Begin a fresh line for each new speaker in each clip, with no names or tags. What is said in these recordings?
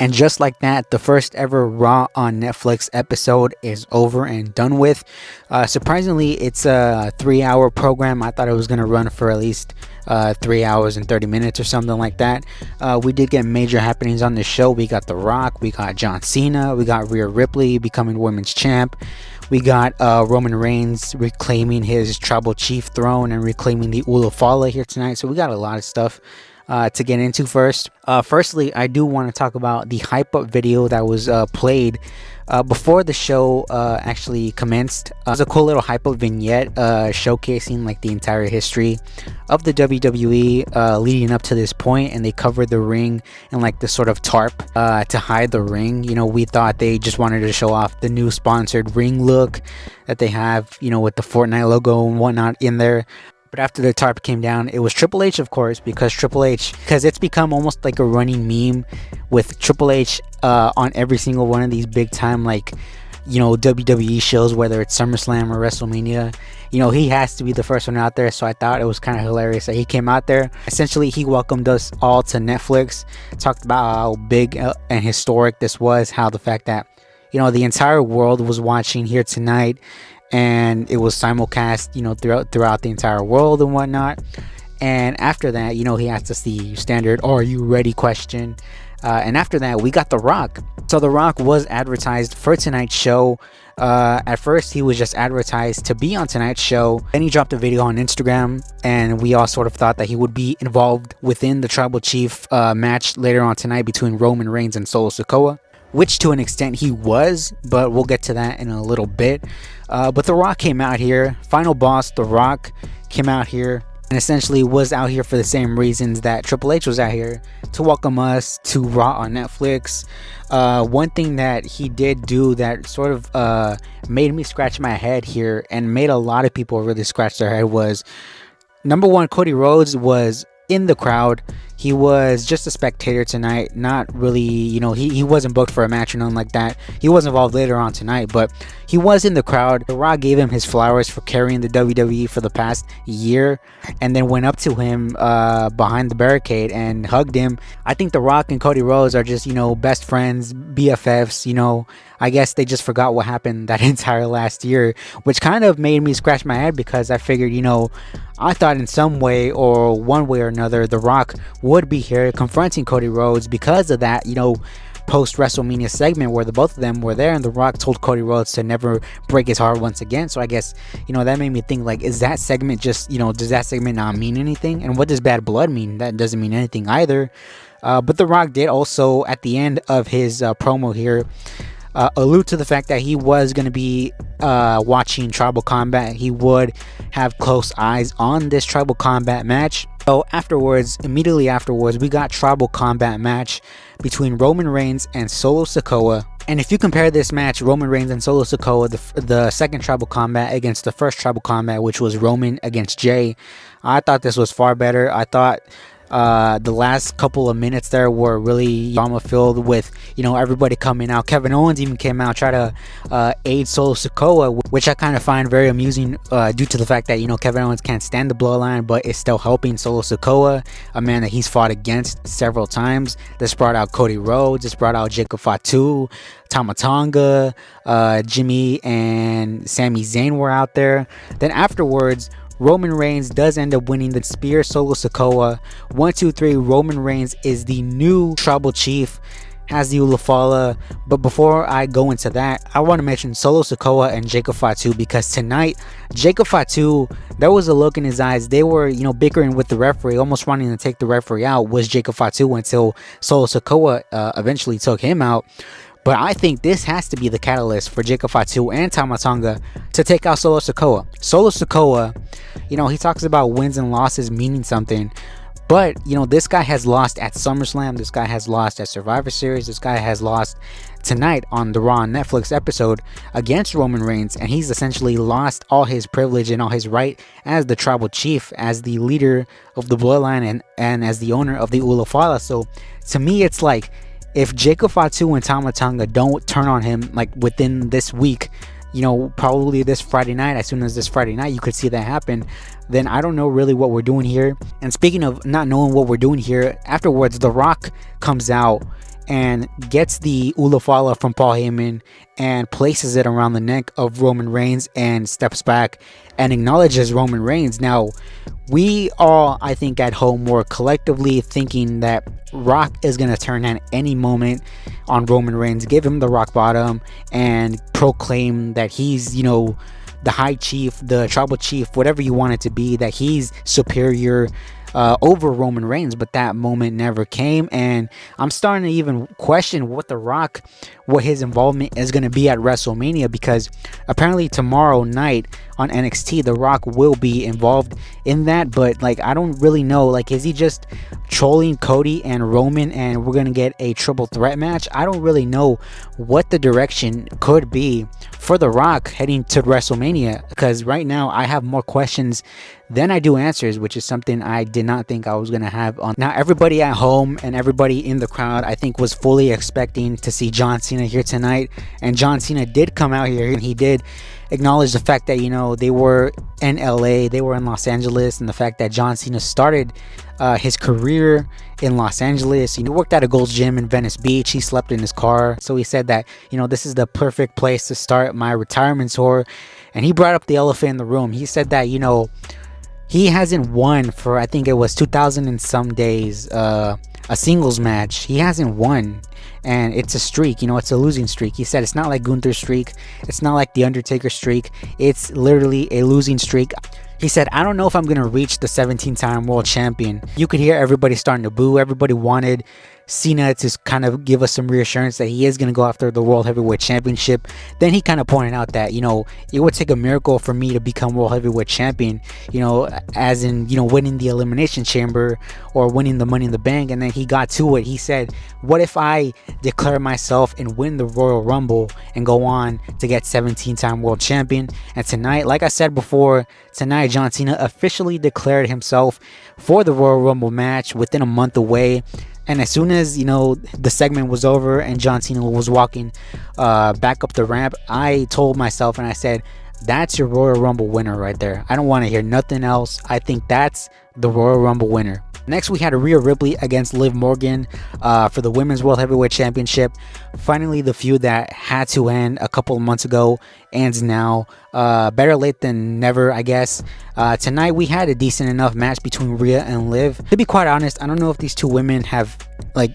And just like that, the first ever Raw on Netflix episode is over and done with. Surprisingly, it's a 3-hour program. I thought it was going to run for at least 3 hours and 30 minutes or something like that. We did get major happenings on the show. We got The Rock, we got John Cena, we got Rhea Ripley becoming women's champ. We got Roman Reigns reclaiming his tribal chief throne and reclaiming the Ulafala here tonight. So we got a lot of stuff to get into first. Firstly, I do want to talk about the hype up video that was played before the show actually commenced. It was a cool little hype up vignette showcasing like the entire history of the WWE leading up to this point, and they covered the ring in like this sort of tarp to hide the ring. You know, we thought they just wanted to show off the new sponsored ring look that they have, you know, with the Fortnite logo and whatnot in there. But after the tarp came down, it was Triple H, of course, because it's become almost like a running meme with Triple H on every single one of these big time, like, you know, WWE shows, whether it's SummerSlam or WrestleMania. You know, he has to be the first one out there, so I thought it was kind of hilarious that he came out there. Essentially, he welcomed us all to Netflix, talked about how big and historic this was, how the fact that, you know, the entire world was watching here tonight, and it was simulcast, you know, throughout the entire world and whatnot. And after that, you know, he asked us the standard "Are you ready?" question. And after that, we got The Rock. So The Rock was advertised for tonight's show. At first, he was just advertised to be on tonight's show. Then he dropped a video on Instagram, and we all sort of thought that he would be involved within the Tribal Chief match later on tonight between Roman Reigns and Solo Sikoa, which to an extent he was, but we'll get to that in a little bit. But The Rock came out here. Final boss, The Rock, came out here and essentially was out here for the same reasons that Triple H was out here, to welcome us to Raw on Netflix. One thing that he did do that sort of made me scratch my head here and made a lot of people really scratch their head was, number one, Cody Rhodes was in the crowd. He was just a spectator tonight, not really, you know, he wasn't booked for a match or nothing like that. He was involved later on tonight, but he was in the crowd. The Rock gave him his flowers for carrying the WWE for the past year, and then went up to him behind the barricade and hugged him. I think The Rock and Cody Rhodes are just, you know, best friends, BFFs, you know. I guess they just forgot what happened that entire last year, which kind of made me scratch my head, because I figured, you know, I thought in some way or one way or another, The Rock would be here confronting Cody Rhodes because of that, you know, post WrestleMania segment where the both of them were there, and The Rock told Cody Rhodes to never break his heart once again. So I guess, you know, that made me think, like, is that segment just, you know, does that segment not mean anything? And what does bad blood mean? That doesn't mean anything either. But The Rock did also, at the end of his promo here, allude to the fact that he was going to be watching Tribal Combat. He would have close eyes on this Tribal Combat match. So immediately afterwards, we got Tribal Combat match between Roman Reigns and Solo Sikoa. And if you compare this match, Roman Reigns and Solo Sikoa, the second Tribal Combat against the first Tribal Combat, which was Roman against Jay, I thought this was far better. I thought the last couple of minutes there were really drama filled with, you know, everybody coming out. Kevin Owens even came out, try to aid Solo Sikoa, which I kind of find very amusing due to the fact that, you know, Kevin Owens can't stand the Bloodline, but is still helping Solo Sikoa, a man that he's fought against several times. This brought out Cody Rhodes, this brought out Jacob Fatu, Tama Tonga, Jimmy and Sami Zayn were out there. Then afterwards, Roman Reigns does end up winning the spear. Solo Sikoa, 1, 2, 3. Roman Reigns is the new Tribal Chief, has the Ulafala. But before I go into that, I want to mention Solo Sikoa and Jacob Fatu, because tonight, Jacob Fatu, there was a look in his eyes. They were, you know, bickering with the referee, almost wanting to take the referee out, was Jacob Fatu, until Solo Sikoa eventually took him out. But I think this has to be the catalyst for Jacob Fatu and Tama Tonga to take out Solo Sikoa. Solo Sikoa, you know, he talks about wins and losses meaning something. But, you know, this guy has lost at SummerSlam. This guy has lost at Survivor Series. This guy has lost tonight on the Raw Netflix episode against Roman Reigns. And he's essentially lost all his privilege and all his right as the Tribal Chief, as the leader of the Bloodline, and as the owner of the Ulafala. So, to me, it's like, if Jacob Fatu and Tama Tonga don't turn on him, like, within this week, you know, probably this Friday night, as soon as this Friday night you could see that happen, then I don't know really what we're doing here. And speaking of not knowing what we're doing here, afterwards The Rock comes out and gets the Ulafala from Paul Heyman and places it around the neck of Roman Reigns and steps back and acknowledges Roman Reigns. Now, we all, I think, at home were collectively thinking that Rock is going to turn at any moment on Roman Reigns, give him the rock bottom, and proclaim that he's, the high chief, the tribal chief, whatever you want it to be, that he's superior over Roman Reigns. But that moment never came, and I'm starting to even question what his involvement is going to be at WrestleMania, because apparently tomorrow night on NXT, The Rock will be involved in that. But I don't really know, is he just trolling Cody and Roman and we're going to get a triple threat match? I don't really know what the direction could be for The Rock heading to WrestleMania, because right now I have more questions than I do answers, which is something I did not think I was going to have on. Now, everybody at home and everybody in the crowd, I think, was fully expecting to see John Cena here tonight, and John Cena did come out here and he did acknowledge the fact that they were in LA, they were in Los Angeles, and the fact that John Cena started his career in Los Angeles. He worked at a Gold's Gym in Venice Beach. He slept in his car. So he said that this is the perfect place to start my retirement tour. And he brought up the elephant in the room. He said that he hasn't won for, I think it was 2,000 and some days, a singles match. He hasn't won, and it's a streak. It's a losing streak. He said it's not like Gunther's streak, it's not like the Undertaker's streak, it's literally a losing streak. He said, I don't know if I'm going to reach the 17-time world champion. You could hear everybody starting to boo. Everybody wanted Cena to kind of give us some reassurance that he is going to go after the World Heavyweight Championship. Then he kind of pointed out that, it would take a miracle for me to become World Heavyweight Champion, as in, winning the Elimination Chamber or winning the Money in the Bank. And then he got to it. He said, what if I declare myself and win the Royal Rumble and go on to get 17-time world champion? And tonight, like I said before, tonight John Cena officially declared himself for the Royal Rumble match within a month away. And as soon as the segment was over and John Cena was walking back up the ramp, I told myself and I said, that's your Royal Rumble winner right there. I don't want to hear nothing else. I think that's the Royal Rumble winner. Next, we had Rhea Ripley against Liv Morgan for the Women's World Heavyweight Championship. Finally, the feud that had to end a couple of months ago ends now. Better late than never, I guess. Tonight, we had a decent enough match between Rhea and Liv. To be quite honest, I don't know if these two women have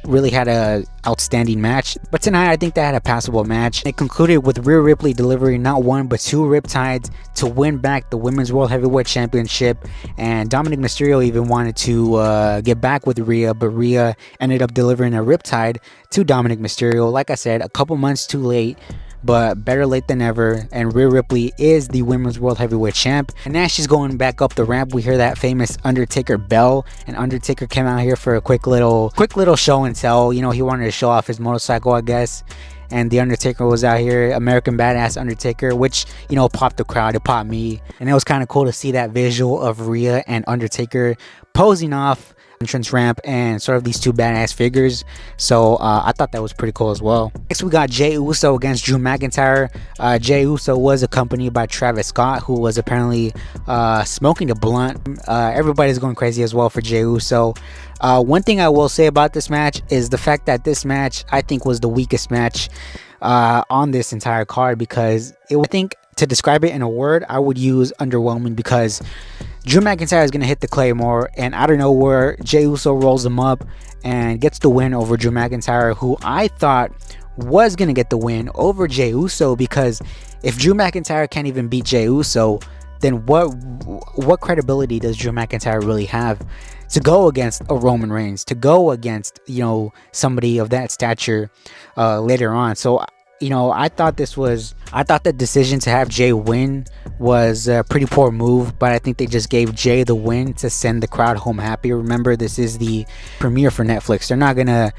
really had a outstanding match, but tonight I think they had a passable match. It concluded with Rhea Ripley delivering not one but two riptides to win back the Women's World Heavyweight Championship, and Dominic Mysterio even wanted to get back with Rhea, but Rhea ended up delivering a riptide to Dominic Mysterio. Like I said, a couple months too late, but better late than never, and Rhea Ripley is the Women's World Heavyweight Champ. And as she's going back up the ramp, we hear that famous Undertaker bell, and Undertaker came out here for a quick little show and tell. He wanted to show off his motorcycle, I guess. And the Undertaker was out here, American Badass Undertaker, which popped the crowd, it popped me, and it was kind of cool to see that visual of Rhea and Undertaker posing off entrance ramp and sort of these two badass figures. So I thought that was pretty cool as well. Next, we got Jey Uso against Drew McIntyre. Jey Uso was accompanied by Travis Scott, who was apparently smoking a blunt. Everybody's going crazy as well for Jey Uso. One thing I will say about this match is the fact that this match, I think, was the weakest match on this entire card, because I think to describe it in a word, I would use underwhelming, because Drew McIntyre is going to hit the Claymore, and I don't know where Jey Uso rolls him up and gets the win over Drew McIntyre, who I thought was going to get the win over Jey Uso, because if Drew McIntyre can't even beat Jey Uso, then what credibility does Drew McIntyre really have to go against a Roman Reigns, to go against somebody of that stature later on? So I thought the decision to have Jey win was a pretty poor move, but I think they just gave Jey the win to send the crowd home happy. Remember, this is the premiere for Netflix. They're not gonna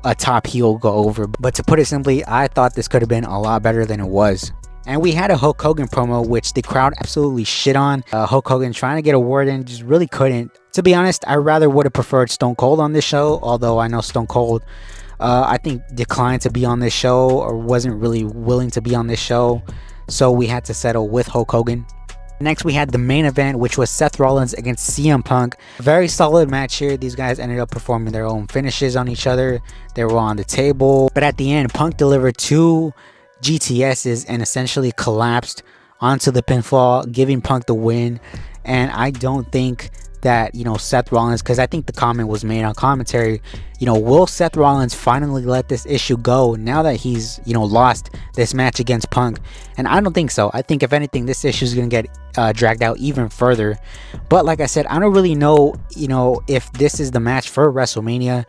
a top heel go over. But to put it simply, I thought this could have been a lot better than it was. And we had a Hulk Hogan promo, which the crowd absolutely shit on. Hulk Hogan trying to get a word in, just really couldn't. To be honest, I rather would have preferred Stone Cold on this show, although I know Stone Cold I think declined to be on this show, or wasn't really willing to be on this show, so we had to settle with Hulk Hogan. Next, we had the main event, which was Seth Rollins against CM Punk. Very solid match here. These guys ended up performing their own finishes on each other. They were on the table. But at the end, Punk delivered 2 GTSs and essentially collapsed onto the pinfall, giving Punk the win. And I don't think that, Seth Rollins, because I think the comment was made on commentary, will Seth Rollins finally let this issue go now that he's, lost this match against Punk? And I don't think so. I think if anything, this issue is going to get dragged out even further. But like I said, I don't really know, if this is the match for WrestleMania,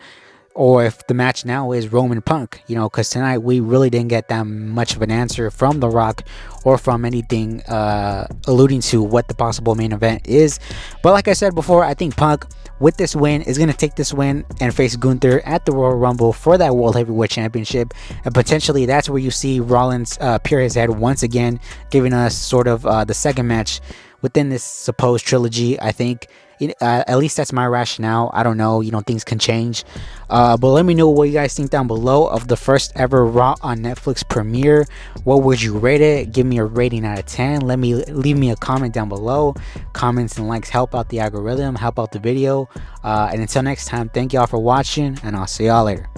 or if the match now is Roman Punk, because tonight we really didn't get that much of an answer from The Rock or from anything alluding to what the possible main event is. But like I said before, I think Punk, with this win, is going to take this win and face Gunther at the Royal Rumble for that World Heavyweight Championship. And potentially that's where you see Rollins appear his head once again, giving us sort of the second match within this supposed trilogy. I think at least that's my rationale. I don't know, things can change, but let me know what you guys think down below of the first ever Raw on Netflix premiere. What would you rate it? Give me a rating out of 10. Leave me a comment down below. Comments and likes help out the algorithm, help out the video, and until next time, thank y'all for watching, and I'll see y'all later.